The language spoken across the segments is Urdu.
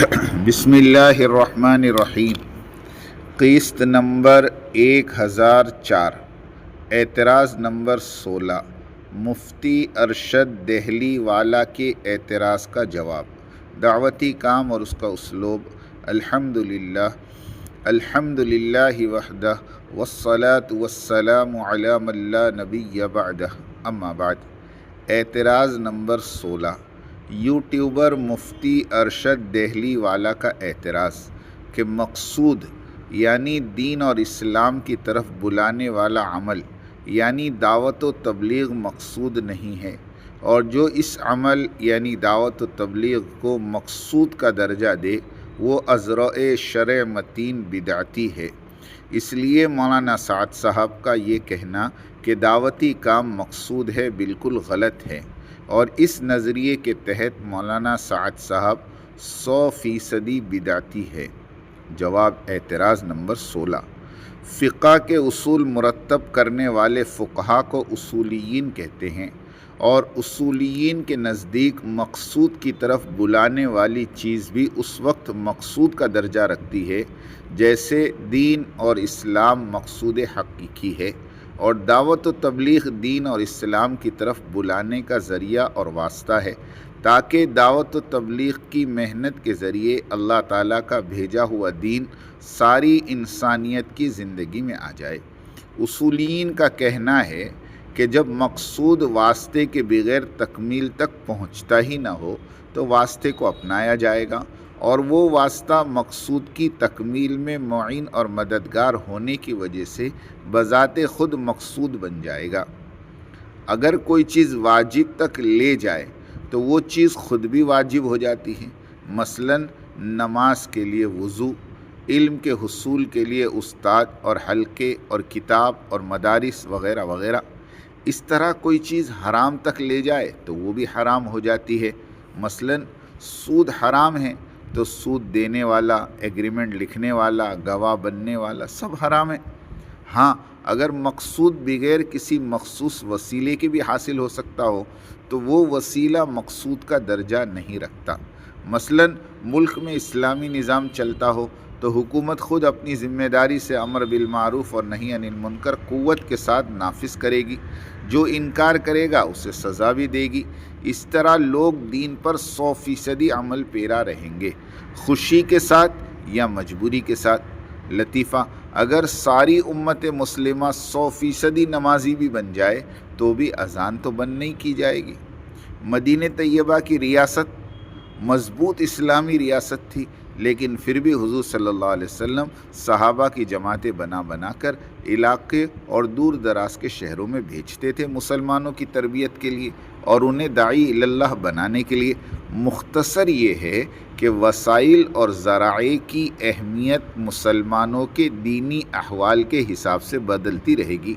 بسم اللہ الرحمن الرحیم۔ قسط نمبر 1004، اعتراض نمبر 16، مفتی ارشد دہلی والا کے اعتراض کا جواب۔ دعوتی کام اور اس کا اسلوب۔ الحمدللہ وحدہ والصلاة والسلام علی من لا نبی بعدہ، اما بعد۔ اعتراض نمبر 16، یوٹیوبر مفتی ارشد دہلی والا کا اعتراض کہ مقصود یعنی دین اور اسلام کی طرف بلانے والا عمل یعنی دعوت و تبلیغ مقصود نہیں ہے، اور جو اس عمل یعنی دعوت و تبلیغ کو مقصود کا درجہ دے وہ ازرع شرع متین بدعتی ہے۔ اس لیے مولانا سعد صاحب کا یہ کہنا کہ دعوتی کام مقصود ہے بالکل غلط ہے، اور اس نظریے کے تحت مولانا سعد صاحب 100% بدعتی ہے۔ جواب اعتراض نمبر 16، فقہ کے اصول مرتب کرنے والے فقہا کو اصولیین کہتے ہیں، اور اصولیین کے نزدیک مقصود کی طرف بلانے والی چیز بھی اس وقت مقصود کا درجہ رکھتی ہے جیسے دین اور اسلام مقصود حقیقی ہے، اور دعوت و تبلیغ دین اور اسلام کی طرف بلانے کا ذریعہ اور واسطہ ہے، تاکہ دعوت و تبلیغ کی محنت کے ذریعے اللہ تعالیٰ کا بھیجا ہوا دین ساری انسانیت کی زندگی میں آ جائے۔ اصولیین کا کہنا ہے کہ جب مقصود واسطے کے بغیر تکمیل تک پہنچتا ہی نہ ہو تو واسطے کو اپنایا جائے گا، اور وہ واسطہ مقصود کی تکمیل میں معین اور مددگار ہونے کی وجہ سے بذات خود مقصود بن جائے گا۔ اگر کوئی چیز واجب تک لے جائے تو وہ چیز خود بھی واجب ہو جاتی ہے، مثلا نماز کے لیے وضو، علم کے حصول کے لیے استاد اور حلقے اور کتاب اور مدارس وغیرہ وغیرہ۔ اس طرح کوئی چیز حرام تک لے جائے تو وہ بھی حرام ہو جاتی ہے، مثلا سود حرام ہے تو سود دینے والا، ایگریمنٹ لکھنے والا، گواہ بننے والا سب حرام ہے۔ ہاں، اگر مقصود بغیر کسی مخصوص وسیلے کے بھی حاصل ہو سکتا ہو تو وہ وسیلہ مقصود کا درجہ نہیں رکھتا۔ مثلا ملک میں اسلامی نظام چلتا ہو تو حکومت خود اپنی ذمہ داری سے امر بالمعروف اور نہی عن المنکر قوت کے ساتھ نافذ کرے گی، جو انکار کرے گا اسے سزا بھی دے گی۔ اس طرح لوگ دین پر 100% عمل پیرا رہیں گے، خوشی کے ساتھ یا مجبوری کے ساتھ۔ لطیفہ، اگر ساری امت مسلمہ 100% نمازی بھی بن جائے تو بھی اذان تو بند نہیں کی جائے گی۔ مدینہ طیبہ کی ریاست مضبوط اسلامی ریاست تھی، لیکن پھر بھی حضور صلی اللہ علیہ وسلم صحابہ کی جماعتیں بنا کر علاقے اور دور دراز کے شہروں میں بھیجتے تھے مسلمانوں کی تربیت کے لیے اور انہیں داعی اللہ بنانے کے لیے۔ مختصر یہ ہے کہ وسائل اور ذرائع کی اہمیت مسلمانوں کے دینی احوال کے حساب سے بدلتی رہے گی۔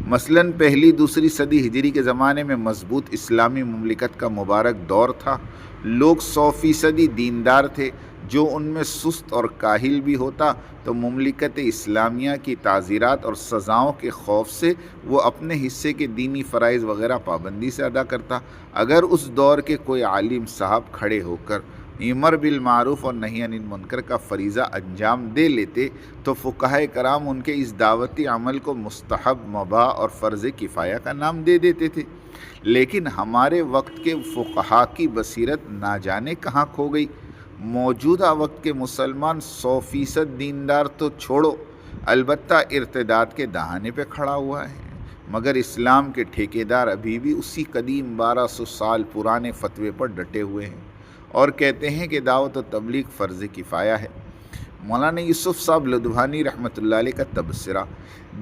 مثلا پہلی دوسری صدی ہجری کے زمانے میں مضبوط اسلامی مملکت کا مبارک دور تھا، لوگ 100% دیندار تھے، جو ان میں سست اور کاہل بھی ہوتا تو مملکت اسلامیہ کی تعزیرات اور سزاؤں کے خوف سے وہ اپنے حصے کے دینی فرائض وغیرہ پابندی سے ادا کرتا۔ اگر اس دور کے کوئی عالم صاحب کھڑے ہو کر امر بالمعروف اور نہی عن المنکر کا فریضہ انجام دے لیتے تو فقہائے کرام ان کے اس دعوتی عمل کو مستحب، مباح اور فرض کفایہ کا نام دے دیتے تھے۔ لیکن ہمارے وقت کے فقہا کی بصیرت نہ جانے کہاں کھو گئی۔ موجودہ وقت کے مسلمان 100% دیندار تو چھوڑو، البتہ ارتداد کے دہانے پہ کھڑا ہوا ہے، مگر اسلام کے ٹھیکیدار ابھی بھی اسی قدیم 1200 سال پرانے فتوے پر ڈٹے ہوئے ہیں اور کہتے ہیں کہ دعوت و تبلیغ فرض کفایہ ہے۔ مولانا یوسف صاحب لدھوانی رحمۃ اللہ علیہ کا تبصرہ،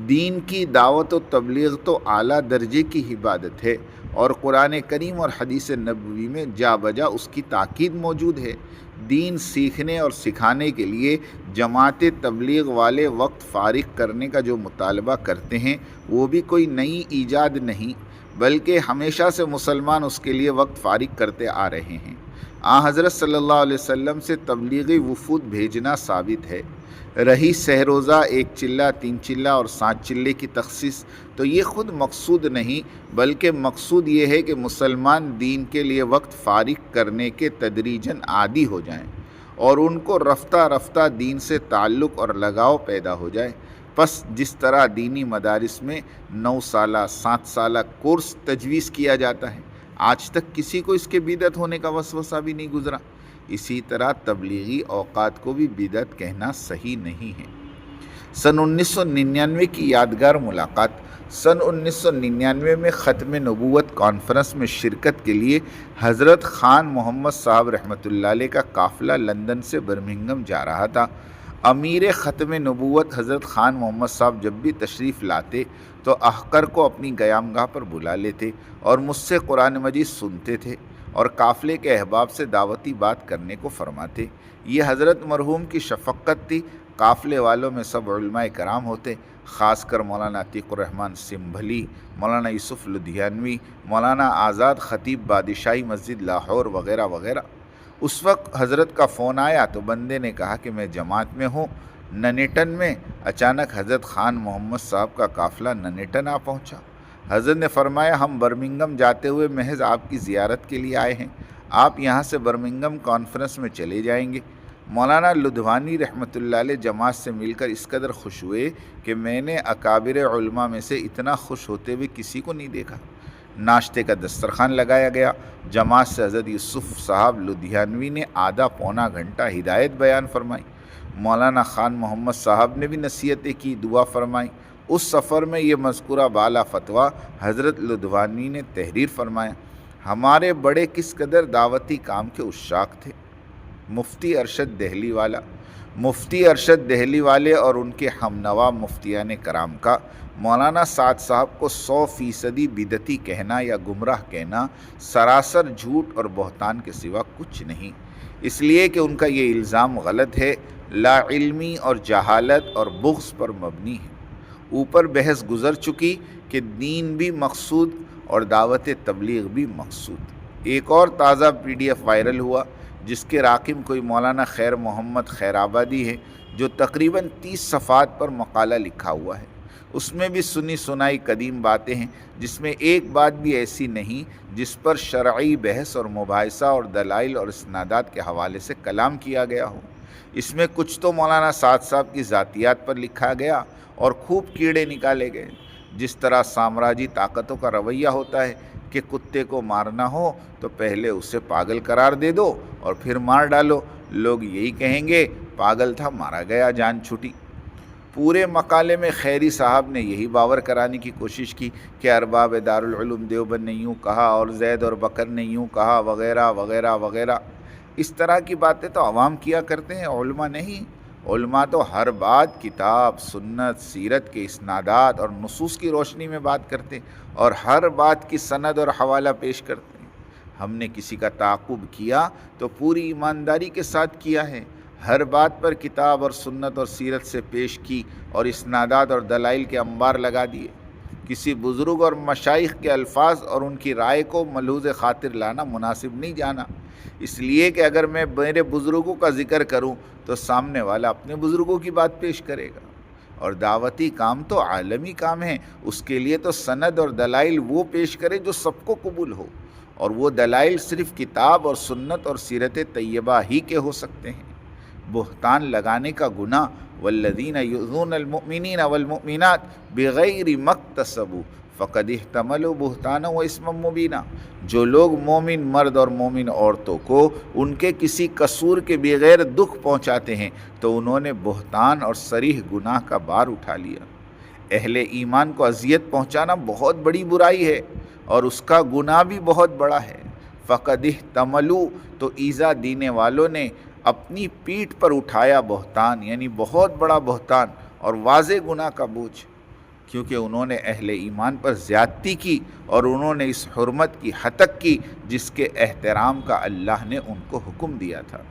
دین کی دعوت و تبلیغ تو اعلیٰ درجے کی عبادت ہے، اور قرآن کریم اور حدیث نبوی میں جا بجا اس کی تاکید موجود ہے۔ دین سیکھنے اور سکھانے کے لیے جماعت تبلیغ والے وقت فارغ کرنے کا جو مطالبہ کرتے ہیں وہ بھی کوئی نئی ایجاد نہیں، بلکہ ہمیشہ سے مسلمان اس کے لیے وقت فارغ کرتے آ رہے ہیں۔ حضرت صلی اللہ علیہ وسلم سے تبلیغی وفود بھیجنا ثابت ہے۔ رہی سہروزہ 1 چلہ 3 چلہ اور 7 چلے کی تخصیص تو یہ خود مقصود نہیں، بلکہ مقصود یہ ہے کہ مسلمان دین کے لیے وقت فارغ کرنے کے تدریجاً عادی ہو جائیں، اور ان کو رفتہ رفتہ دین سے تعلق اور لگاؤ پیدا ہو جائے۔ پس جس طرح دینی مدارس میں 9 سالہ 7 سالہ کورس تجویز کیا جاتا ہے، آج تک کسی کو اس کے بدعت ہونے کا وسوسہ بھی نہیں گزرا، اسی طرح تبلیغی اوقات کو بھی بدعت کہنا صحیح نہیں ہے۔ سن 1999 کی یادگار ملاقات۔ سن 1999 میں ختم نبوت کانفرنس میں شرکت کے لیے حضرت خان محمد صاحب رحمۃ اللہ علیہ کا قافلہ لندن سے برمنگھم جا رہا تھا۔ امیر ختم نبوت حضرت خان محمد صاحب جب بھی تشریف لاتے تو احقر کو اپنی قیامگاہ پر بلا لیتے اور مجھ سے قرآن مجید سنتے تھے اور قافلے کے احباب سے دعوتی بات کرنے کو فرماتے۔ یہ حضرت مرحوم کی شفقت تھی۔ قافلے والوں میں سب علماء کرام ہوتے، خاص کر مولانا عتیق الرحمن سنبھلی، مولانا یوسف لدھیانوی، مولانا آزاد خطیب بادشاہی مسجد لاہور وغیرہ وغیرہ۔ اس وقت حضرت کا فون آیا تو بندے نے کہا کہ میں جماعت میں ہوں ننیٹن میں۔ اچانک حضرت خان محمد صاحب کا قافلہ ننیٹن آ پہنچا۔ حضرت نے فرمایا ہم برمنگھم جاتے ہوئے محض آپ کی زیارت کے لیے آئے ہیں، آپ یہاں سے برمنگھم کانفرنس میں چلے جائیں گے۔ مولانا لدھوانی رحمۃ اللہ علیہ جماعت سے مل کر اس قدر خوش ہوئے کہ میں نے اکابر علماء میں سے اتنا خوش ہوتے ہوئے کسی کو نہیں دیکھا۔ ناشتے کا دسترخوان لگایا گیا۔ جماعت سے حضرت یوسف صاحب لدھیانوی نے آدھا پونا گھنٹہ ہدایت بیان فرمائی۔ مولانا خان محمد صاحب نے بھی نصیحتیں کی، دعا فرمائی۔ اس سفر میں یہ مذکورہ بالا فتویٰ حضرت لدھوانی نے تحریر فرمایا۔ ہمارے بڑے کس قدر دعوتی کام کے عشاق تھے۔ مفتی ارشد دہلی والا، مفتی ارشد دہلی والے اور ان کے ہمنوا مفتیان کرام کا مولانا سعد صاحب کو 100% بدعتی کہنا یا گمراہ کہنا سراسر جھوٹ اور بہتان کے سوا کچھ نہیں، اس لیے کہ ان کا یہ الزام غلط ہے، لا علمی اور جہالت اور بغض پر مبنی ہے۔ اوپر بحث گزر چکی کہ دین بھی مقصود اور دعوت تبلیغ بھی مقصود۔ ایک اور تازہ PDF وائرل ہوا جس کے راقم کوئی مولانا خیر محمد خیر آبادی ہے، جو تقریباً 30 صفحات پر مقالہ لکھا ہوا ہے۔ اس میں بھی سنی سنائی قدیم باتیں ہیں، جس میں ایک بات بھی ایسی نہیں جس پر شرعی بحث اور مباحثہ اور دلائل اور اسنادات کے حوالے سے کلام کیا گیا ہو۔ اس میں کچھ تو مولانا سعد صاحب کی ذاتیات پر لکھا گیا اور خوب کیڑے نکالے گئے۔ جس طرح سامراجی طاقتوں کا رویہ ہوتا ہے کہ کتے کو مارنا ہو تو پہلے اسے پاگل قرار دے دو اور پھر مار ڈالو، لوگ یہی کہیں گے پاگل تھا مارا گیا جان چھٹی۔ پورے مقالے میں خیری صاحب نے یہی باور کرانے کی کوشش کی کہ ارباب دارالعلوم دیوبند نے یوں کہا اور زید اور بکر نے یوں کہا وغیرہ وغیرہ وغیرہ۔ اس طرح کی باتیں تو عوام کیا کرتے ہیں، علماء نہیں۔ علماء تو ہر بات کتاب، سنت، سیرت کے اسنادات اور نصوص کی روشنی میں بات کرتے اور ہر بات کی سند اور حوالہ پیش کرتے ہیں۔ ہم نے کسی کا تعاقب کیا تو پوری ایمانداری کے ساتھ کیا ہے، ہر بات پر کتاب اور سنت اور سیرت سے پیش کی اور اسنادات اور دلائل کے انبار لگا دیے۔ کسی بزرگ اور مشائخ کے الفاظ اور ان کی رائے کو ملحوظ خاطر لانا مناسب نہیں جانا، اس لیے کہ اگر میں میرے بزرگوں کا ذکر کروں تو سامنے والا اپنے بزرگوں کی بات پیش کرے گا، اور دعوتی کام تو عالمی کام ہے، اس کے لیے تو سند اور دلائل وہ پیش کرے جو سب کو قبول ہو، اور وہ دلائل صرف کتاب اور سنت اور سیرت طیبہ ہی کے ہو سکتے ہیں۔ بہتان لگانے کا گناہ والذین یؤذون المؤمنین والمؤمنات بغیر ما اکتسبوا فقد احتملوا بہتانا و اسما مبینا، جو لوگ مومن مرد اور مومن عورتوں کو ان کے کسی قصور کے بغیر دکھ پہنچاتے ہیں تو انہوں نے بہتان اور صریح گناہ کا بار اٹھا لیا۔ اہل ایمان کو اذیت پہنچانا بہت بڑی برائی ہے اور اس کا گناہ بھی بہت بڑا ہے۔ فقد احتملوا تو ایذا دینے والوں نے اپنی پیٹھ پر اٹھایا بہتان، یعنی بہت بڑا بہتان اور واضح گناہ کا بوجھ، کیونکہ انہوں نے اہل ایمان پر زیادتی کی اور انہوں نے اس حرمت کی ہتک کی جس کے احترام کا اللہ نے ان کو حکم دیا تھا۔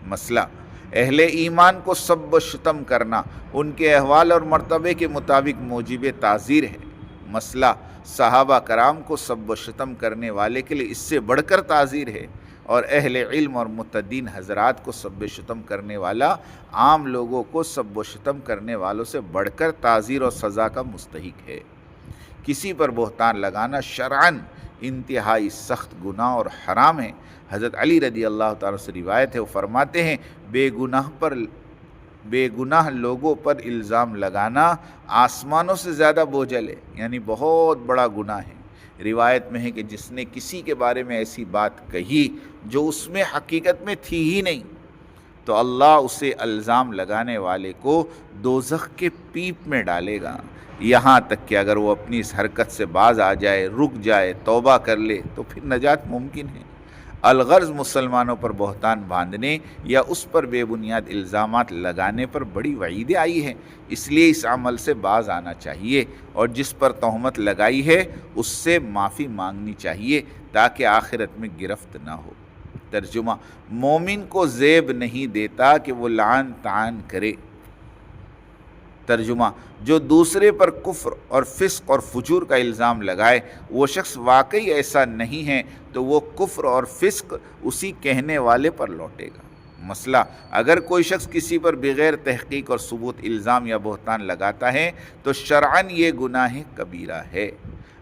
مسئلہ اہل ایمان کو سب و شتم کرنا ان کے احوال اور مرتبے کے مطابق موجب تعزیر ہے۔ مسئلہ صحابہ کرام کو سب و شتم کرنے والے کے لیے اس سے بڑھ کر تعزیر ہے، اور اہل علم اور متدین حضرات کو سب و شتم کرنے والا عام لوگوں کو سب و شتم کرنے والوں سے بڑھ کر تعزیر اور سزا کا مستحق ہے۔ کسی پر بہتان لگانا شرعاً انتہائی سخت گناہ اور حرام ہے۔ حضرت علی رضی اللہ تعالیٰ سے روایت ہے، وہ فرماتے ہیں بے گناہ لوگوں پر الزام لگانا آسمانوں سے زیادہ بوجھل ہے، یعنی بہت بڑا گناہ ہے۔ روایت میں ہے کہ جس نے کسی کے بارے میں ایسی بات کہی جو اس میں حقیقت میں تھی ہی نہیں، تو اللہ اسے الزام لگانے والے کو دوزخ کے پیپ میں ڈالے گا، یہاں تک کہ اگر وہ اپنی اس حرکت سے باز آ جائے، رک جائے، توبہ کر لے تو پھر نجات ممکن ہے۔ الغرض مسلمانوں پر بہتان باندھنے یا اس پر بے بنیاد الزامات لگانے پر بڑی وعیدیں آئی ہیں، اس لیے اس عمل سے باز آنا چاہیے، اور جس پر تہمت لگائی ہے اس سے معافی مانگنی چاہیے تاکہ آخرت میں گرفت نہ ہو۔ ترجمہ: مومن کو زیب نہیں دیتا کہ وہ لعن طعن کرے۔ ترجمہ: جو دوسرے پر کفر اور فسق اور فجور کا الزام لگائے وہ شخص واقعی ایسا نہیں ہے تو وہ کفر اور فسق اسی کہنے والے پر لوٹے گا۔ مسئلہ: اگر کوئی شخص کسی پر بغیر تحقیق اور ثبوت الزام یا بہتان لگاتا ہے تو شرعاً یہ گناہ کبیرہ ہے۔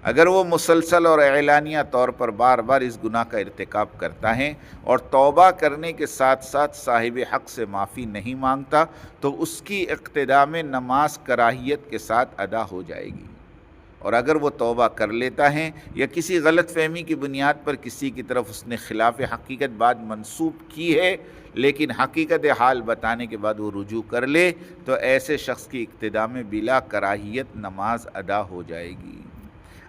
اگر وہ مسلسل اور اعلانیہ طور پر بار بار اس گناہ کا ارتکاب کرتا ہے اور توبہ کرنے کے ساتھ ساتھ صاحب حق سے معافی نہیں مانگتا تو اس کی اقتدام نماز کراہیت کے ساتھ ادا ہو جائے گی، اور اگر وہ توبہ کر لیتا ہے یا کسی غلط فہمی کی بنیاد پر کسی کی طرف اس نے خلاف حقیقت بات منسوب کی ہے لیکن حقیقت حال بتانے کے بعد وہ رجوع کر لے تو ایسے شخص کی اقتدام بلا کراہیت نماز ادا ہو جائے گی۔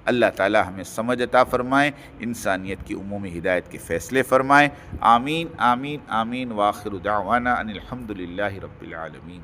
اللہ تعالی ہمیں سمجھ عطا فرمائے، انسانیت کی عمومی ہدایت کے فیصلے فرمائے۔ آمین آمین آمین، وآخر دعوانا ان الحمد للہ رب العالمین۔